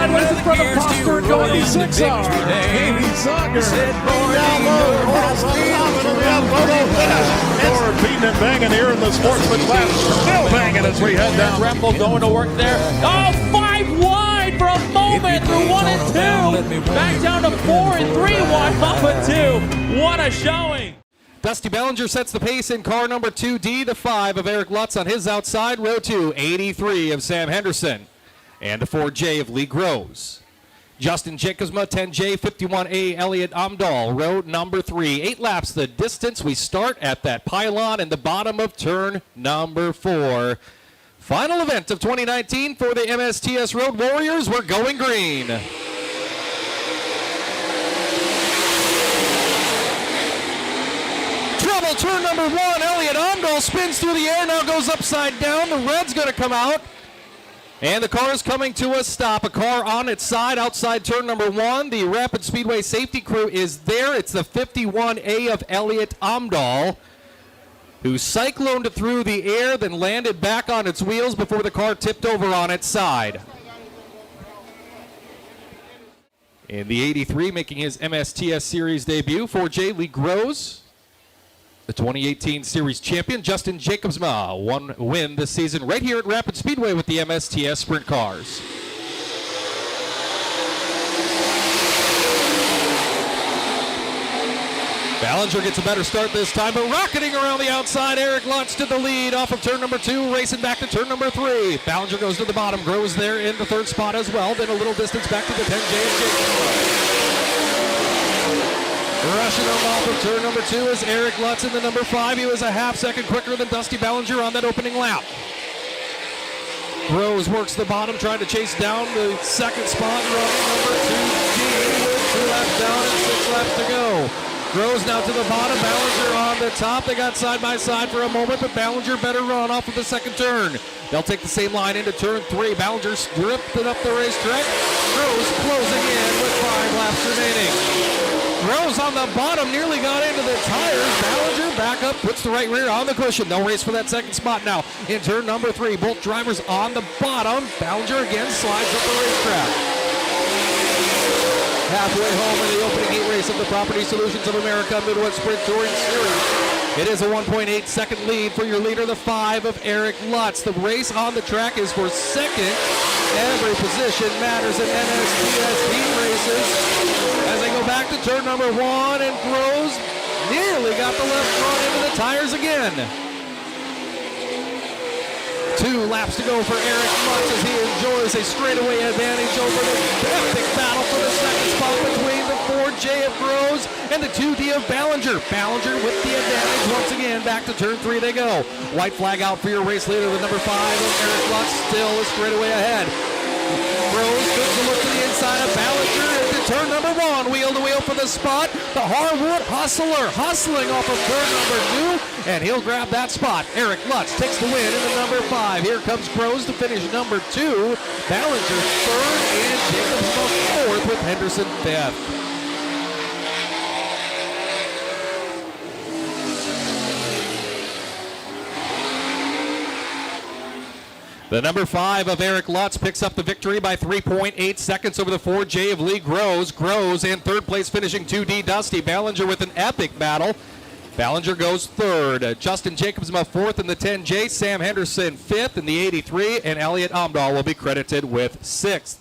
sideways in front of Foster and going to 6 on. Amy Zucker. Down low, full speed, and we have photo finish. Ford beating and banging here in the Sportsman class. Still banging as we head down. Rempel going to work there. Oh, 5 wide for a moment through 1 and 2. Back down to 4 and 3 wide off of 2. What a showing. Dusty Ballinger sets the pace in car number 2D, the 5 of Eric Lutz on his outside. Row 2, 83 of Sam Henderson. And the 4J of Lee Groves. Justin Jacobsma, 10J, 51A, Elliot Amdahl, row number 3. 8 laps the distance. We start at that pylon in the bottom of turn number 4. Final event of 2019 for the MSTS Road Warriors. We're going green. Trouble, turn number 1. Elliot Amdahl spins through the air, now goes upside down. The red's going to come out. And the car is coming to a stop. A car on its side outside turn number 1. The Rapid Speedway safety crew is there. It's the 51A of Elliot Amdahl, who cycloned through the air, then landed back on its wheels before the car tipped over on its side. In the 83, making his MSTS Series debut, 4J Lee Groves. The 2018 Series champion, Justin Jacobsma, one win this season right here at Rapid Speedway with the MSTS Sprint Cars. Ballinger gets a better start this time, but rocketing around the outside, Eric Lutz to the lead off of turn number 2, racing back to turn number 3. Ballinger goes to the bottom, Groves there in the 3rd spot as well, then a little distance back to the 10J of Jacobsma. Rushing him off of turn number 2 is Eric Lutz in the number 5. He was a half second quicker than Dusty Ballinger on that opening lap. Groves works the bottom, trying to chase down the 2nd spot, running number 2G with 2 laps down and 6 laps to go. Groves now to the bottom, Ballinger on the top. They got side by side for a moment, but Ballinger better run off of the 2nd turn. They'll take the same line into turn 3. Ballinger stripped it up the racetrack. Groves closing in with 5 laps remaining. Groves on the bottom, nearly got into the tires. Ballinger back up, puts the right rear on the cushion. They'll race for that 2nd spot now in turn number 3. Both drivers on the bottom. Ballinger again slides up the racetrack. Halfway home in the opening heat race of the Property Solutions of America Midwest Sprint Touring Series. It is a 1.8 second lead for your leader, the 5 of Eric Lutz. The race on the track is for 2nd. Every position matters in MSTS heat races. As they go back to turn number 1, and Groves nearly got the left front into the tires again. 2 laps to go for Eric Lutz as he enjoys a straightaway advantage over the epic battle for the 2nd spot between the 4J of Groves and the 2D of Ballinger. Ballinger with the advantage once again. Back to turn 3 they go. White flag out for your race leader, the number 5 of Eric Lutz, still a straightaway ahead. Groves takes a look to the inside of Ballinger into turn number 1. Wheel to wheel for the spot. The Harwood Hustler hustling off of turn number 2, and he'll grab that spot. Eric Lutz takes the win in the number 5. Here comes Groves to finish number 2. Ballinger 3rd, and Jacobsma 4th with Henderson 5th. The number 5 of Eric Lutz picks up the victory by 3.8 seconds over the 4J of Lee Groves. Groves in 3rd place, finishing 2D Dusty Ballinger with an epic battle. Ballinger goes 3rd. Justin Jacobsma 4th in the 10J. Sam Henderson 5th in the 83. And Elliot Amdahl will be credited with 6th.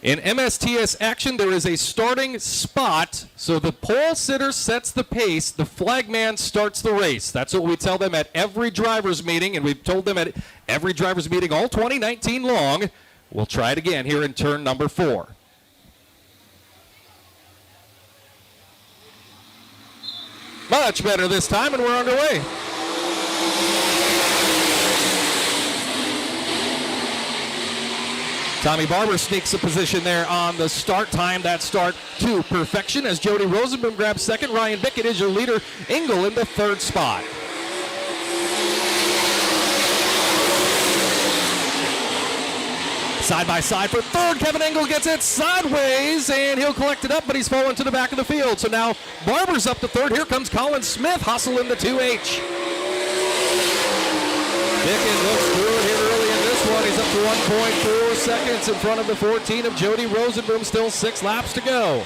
In MSTS action, there is a starting spot, so the pole sitter sets the pace, the flagman starts the race. That's what we tell them at every driver's meeting, and we've told them at every driver's meeting all 2019 long. We'll try it again here in turn number 4. Much better this time, and we're underway. Tommy Barber sneaks a position there on the start time. That start to perfection as Jody Rosenblum grabs 2nd. Ryan Bickett is your leader. Engel in the 3rd spot. Side by side for 3rd. Kevin Engel gets it sideways, and he'll collect it up, but he's fallen to the back of the field. So now Barber's up to 3rd. Here comes Colin Smith, hustling the 2H. Bickett looks through it here early in this one. He's up to 1.4 seconds in front of the 14 of Jody Rosenboom. Still 6 laps to go.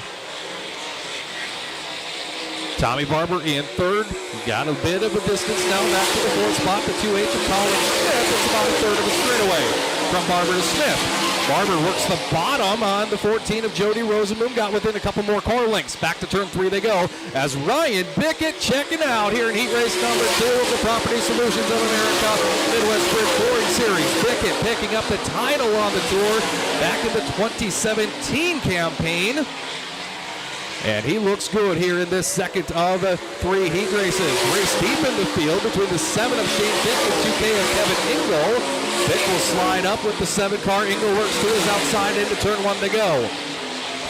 Tommy Barber in third. Got a bit of a distance now back to the 4th spot. The 2H of Colin Smith. It's about a third of a straightaway from Barber to Smith. Barber works the bottom on the 14 of Jody Rosenboom. Got within a couple more car lengths. Back to turn 3 they go as Ryan Bickett checking out here in heat race number 2 of the Property Solutions of America Midwest Sprint Touring Series. Bickett picking up the title on the tour back in the 2017 campaign. And he looks good here in this second of 3 heat races. Race deep in the field between the 7 of Shane Fick and 2K of Kevin Ingle. Fick will slide up with the 7 car. Ingle works to his outside into turn 1 to go.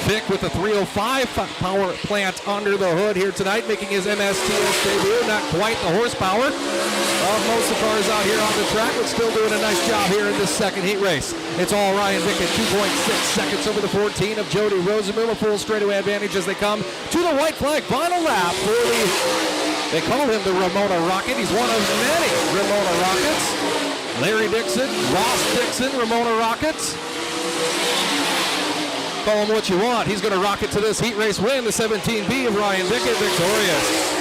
Fick with a 305 power plant under the hood here tonight, making his MSTS debut. Not quite the horsepower of most of the cars out here on the track, but still doing a nice job here in this second heat race. It's all Ryan Bickett, 2.6 seconds over the 14 of Jody Rosenboom. A full straightaway advantage as they come to the white flag final lap for they call him the Ramona Rocket. He's one of many Ramona Rockets. Larry Dixon, Ross Dixon, Ramona Rockets. Call him what you want. He's going to rocket to this heat race win. The 17B of Ryan Bickett victorious.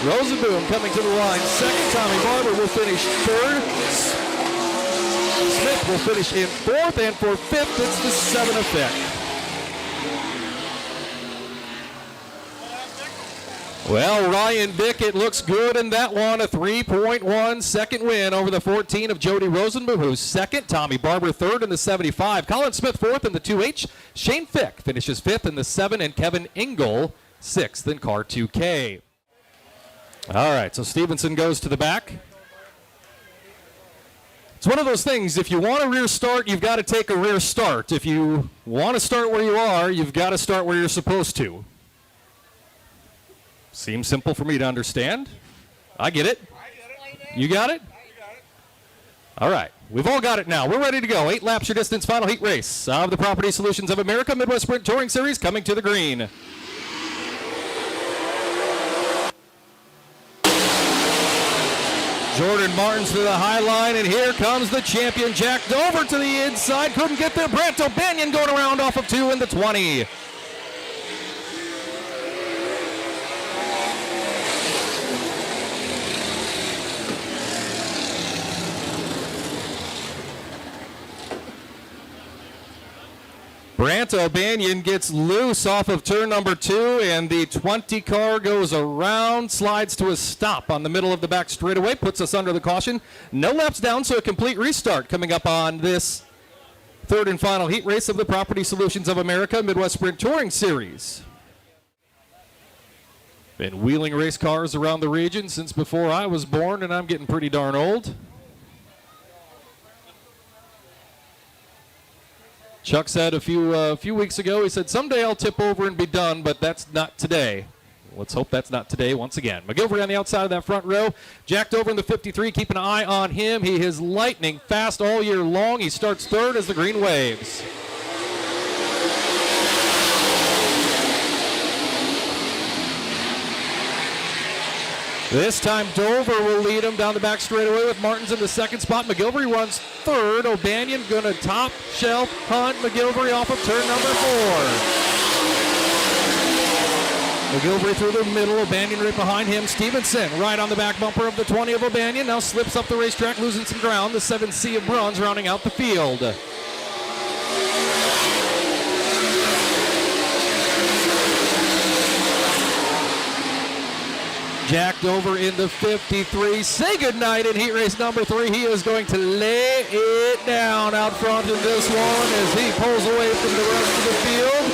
Rosenboom coming to the line second. Tommy Barber will finish third. Smith will finish in fourth. And for fifth, it's the 7 of Fick. Well, Ryan Bickett looks good in that one. A 3.1 second win over the 14 of Jody Rosenboom, who's second. Tommy Barber third in the 75. Colin Smith fourth in the 2H. Shane Fick finishes fifth in the 7. And Kevin Ingle sixth in car 2K. All right, so Stevenson goes to the back. It's one of those things, if you want a rear start, you've got to take a rear start. If you want to start where you are, you've got to start where you're supposed to. Seems simple for me to understand. I get it. You got it? All right. We've all got it now. We're ready to go. 8 laps your distance, final heat race of the Property Solutions of America Midwest Sprint Touring Series coming to the green. Jordan Martins to the high line, and here comes the champion, Jack Dover to the inside. Couldn't get there. Brant O'Banion going around off of 2 in the 20. Brant O'Banion gets loose off of turn number 2, and the 20 car goes around, slides to a stop on the middle of the back straightaway, puts us under the caution. No laps down, so a complete restart coming up on this third and final heat race of the Property Solutions of America Midwest Sprint Touring Series. Been wheeling race cars around the region since before I was born, and I'm getting pretty darn old. Chuck said a few weeks ago, he said, someday I'll tip over and be done, but that's not today. Let's hope that's not today once again. McGilvery on the outside of that front row. Jacked over in the 53, keep an eye on him. He is lightning fast all year long. He starts third as the green waves. This time Dover will lead him down the back straightaway with Martins in the second spot. McGilvery runs third. O'Banion going to top shelf hunt McGilvery off of turn number 4. McGilvery through the middle. O'Banion right behind him. Stevenson right on the back bumper of the 20 of O'Banion. Now slips up the racetrack, losing some ground. The 7C of Bruns rounding out the field. Jacked over in the 53. Say goodnight in heat race number 3. He is going to lay it down out front in this one as he pulls away from the rest of the field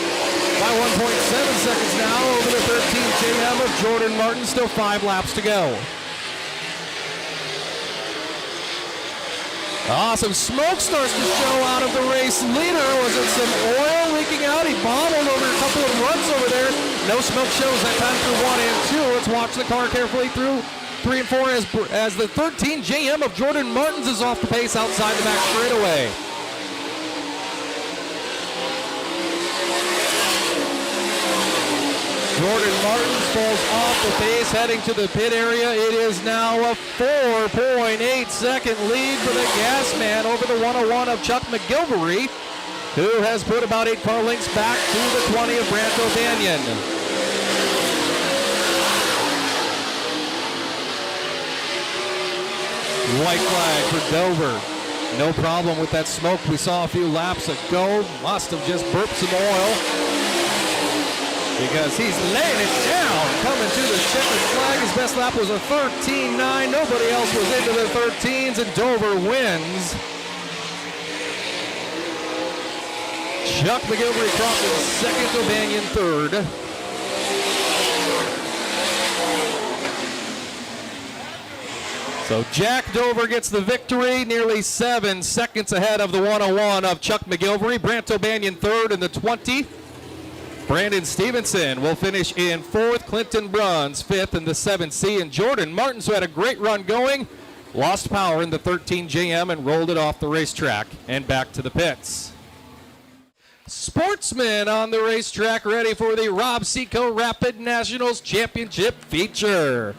by 1.7 seconds now over the 13 JM of Jordan Martin. Still 5 laps to go. Some smoke starts to show out of the race leader. Was it some oil leaking out? He bobbled over a couple of runs over there. No smoke shows that time through 1 and 2. Let's watch the car carefully through 3 and 4 as the 13 JM of Jordan Martins is off the pace outside the back straightaway. Jordan Martins falls off the pace, heading to the pit area. It is now a 4.8 second lead for the gas man over the 101 of Chuck McGilvery, who has put about 8 car lengths back to the 20 of Brant O'Banion. White flag for Dover. No problem with that smoke we saw a few laps ago. Must have just burped some oil, because he's laying it down. Coming to the checkered flag. His best lap was a 13.9. Nobody else was into the 13s, and Dover wins. Chuck McGilvery crosses second, O'Banion third. So Jack Dover gets the victory, nearly 7 seconds ahead of the 101 of Chuck McGilvery. Brant O'Banion third in the 20. Brandon Stevenson will finish in fourth. Clinton Bruns fifth in the 7C. And Jordan Martins, who had a great run going, lost power in the 13 JM and rolled it off the racetrack and back to the pits. Sportsman on the racetrack, ready for the Rob Seco Rapid Nationals Championship feature.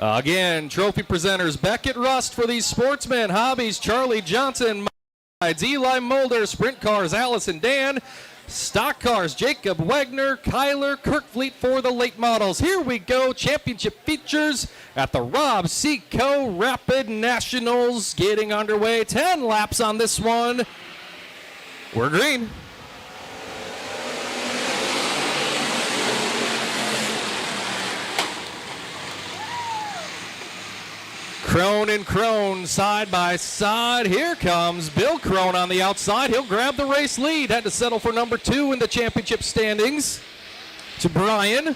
Again, trophy presenters Beckett Rust for these Sportsmen, Hobbies, Charlie Johnson, Eli Mulder, Sprint Cars, Allison Dan, Stock Cars, Jacob Wagner, Kyler Kirkfleet for the late models. Here we go, championship features at the Rob Seco Rapid Nationals getting underway. 10 laps on this one. We're green. Crone and Crone side by side. Here comes Bill Crone on the outside. He'll grab the race lead. Had to settle for number 2 in the championship standings. To Brian.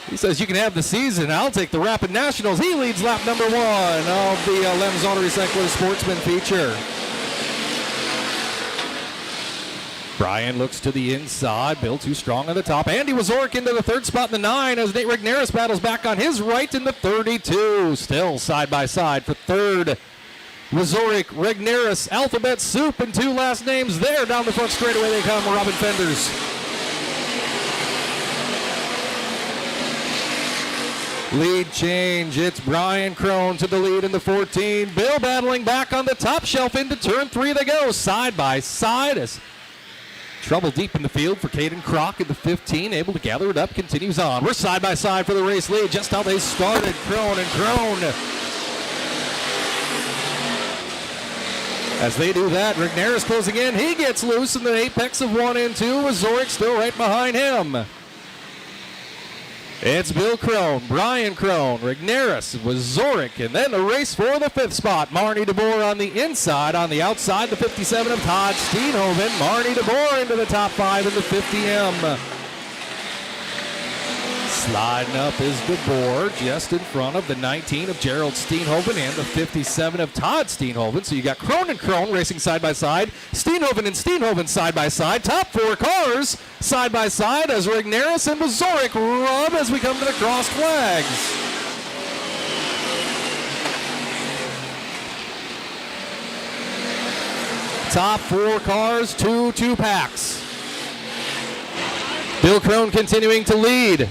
He says, you can have the season. I'll take the Rapid Nationals. He leads lap number 1 of the Lems Auto Recycler Sportsman feature. Brian looks to the inside. Bill too strong on the top. Andy Wazorek into the third spot in the 9 as Nate Rigneris battles back on his right in the 32. Still side by side for third. Wazorek, Rigneris, alphabet soup, and 2 last names there. Down the front straightaway they come, Robin Fenders. Lead change. It's Brian Crone to the lead in the 14. Bill battling back on the top shelf into turn 3 they go. Side by side as trouble deep in the field for Caden Kroc in the 15, able to gather it up, continues on. We're side by side for the race lead, just how they started, Crone and Crone. As they do that, Rigneris closing in, he gets loose in the apex of 1 and 2, Wazorek still right behind him. It's Bill Crone, Brian Crone, Rigneris, Wazorek, and then the race for the 5th spot. Marnie DeBoer on the inside, on the outside, the 57 of Todd Steenhoven. Marnie DeBoer into the top 5 in the 50M. Sliding up is DeBoer, just in front of the 19 of Gerald Steenhoven and the 57 of Todd Steenhoven. So you got Crone and Crone racing side by side, Steenhoven and Steenhoven side by side, top 4 cars side by side as Rigneris and Wazorek rub as we come to the crossed flags. Top 4 cars, 2 packs. Bill Crone continuing to lead.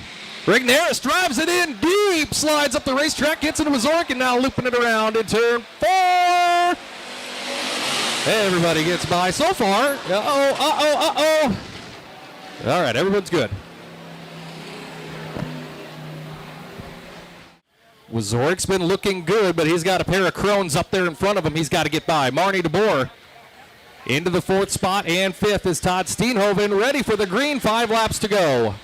Rigneris drives it in deep, slides up the racetrack, gets into Wazorek, and now looping it around in turn 4. Everybody gets by so far. Uh-oh. All right, everyone's good. Wazorek's been looking good, but he's got a pair of Crones up there in front of him. He's got to get by. Marnie DeBoer into the 4th spot, and 5th is Todd Steenhoven, ready for the green. 5 laps to go.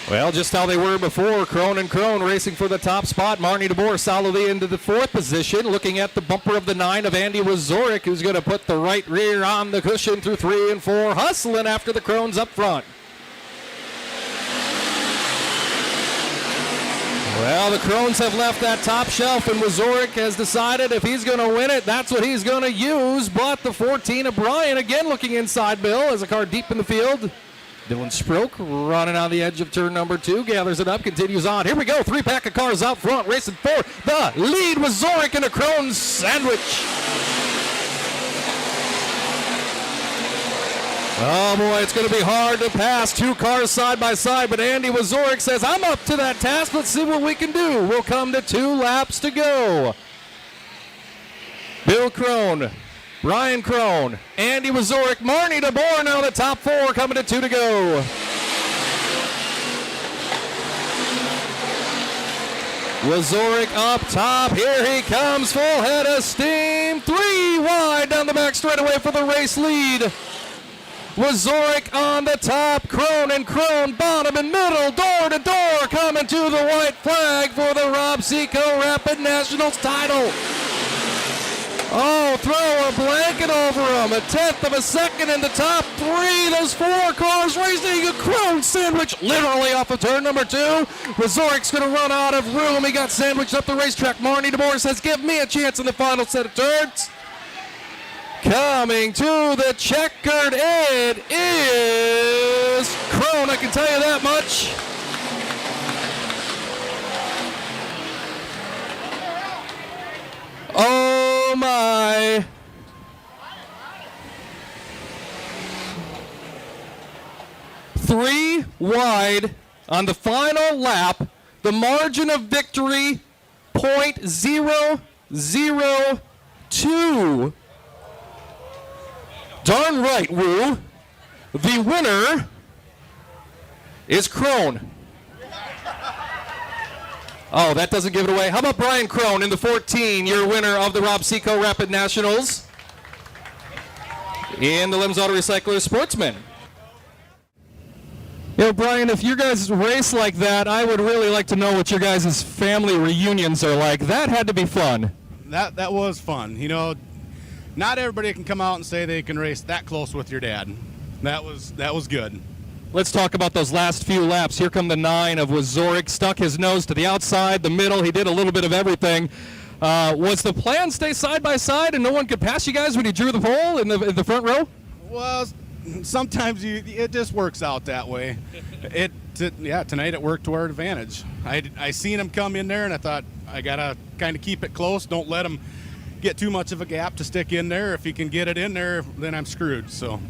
Well, just how they were before, Crone and Crone racing for the top spot. Marnie DeBoer solidly into the 4th position, looking at the bumper of the 9 of Andy Wazorek, who's going to put the right rear on the cushion through 3 and 4, hustling after the Crones up front. Well, the Crones have left that top shelf, and Wazorek has decided if he's going to win it, that's what he's going to use. But the 14 of Bryan again looking inside Bill as a car deep in the field. Dylan Sproke running on the edge of turn number 2, gathers it up, continues on. Here we go, 3-pack of cars out front, racing for the lead. Wazorek in a Crone sandwich. Oh boy, it's going to be hard to pass 2 cars side by side, but Andy Wazorek says, I'm up to that task. Let's see what we can do. We'll come to 2 laps to go. Bill Crone, Brian Crone, Andy Wazorek, Marnie DeBoer now the top 4 coming to 2 to go. Wazorek up top, here he comes, full head of steam, 3 wide down the back straightaway for the race lead. Wazorek on the top, Crone and Crone bottom and middle, door to door, coming to the white flag for the Rob Seco Rapid Nationals title. Oh, throw a blanket over him, 1/10 of a second in the top 3. Those 4 cars racing a Crone sandwich literally off of turn number 2. Wazorek's going to run out of room. He got sandwiched up the racetrack. Marnie DeBoer says, give me a chance in the final set of turns. Coming to the checkered, it is Crone, I can tell you that much. Oh my. Three wide on the final lap. The margin of victory, .002. Darn right, Woo. The winner is Crone. Oh, that doesn't give it away. How about Brian Crone in the 14, your winner of the Rob Seco Rapid Nationals in the Limbs Auto Recycler Sportsman. You know, Brian, if you guys race like that, I would really like to know what your guys' family reunions are like. That had to be fun. That was fun. You know, not everybody can come out and say they can race that close with your dad. That was good. Let's talk about those last few laps. Here come the 9 of Wazorek. Stuck his nose to the outside, the middle. He did a little bit of everything. Was the plan stay side by side and no one could pass you guys when you drew the pole in the front row? Well, sometimes it just works out that way. Tonight it worked to our advantage. I seen him come in there and I thought I gotta kind of keep it close. Don't let him get too much of a gap to stick in there. If he can get it in there, then I'm screwed. So.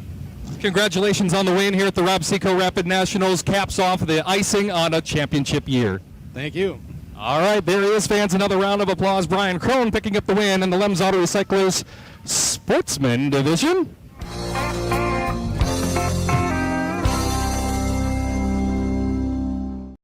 Congratulations on the win here at the Rob Seco Rapid Nationals. Caps off the icing on a championship year. Thank you. All right, there he is, fans. Another round of applause. Brian Crone picking up the win in the Lems Auto Recyclers Sportsman Division.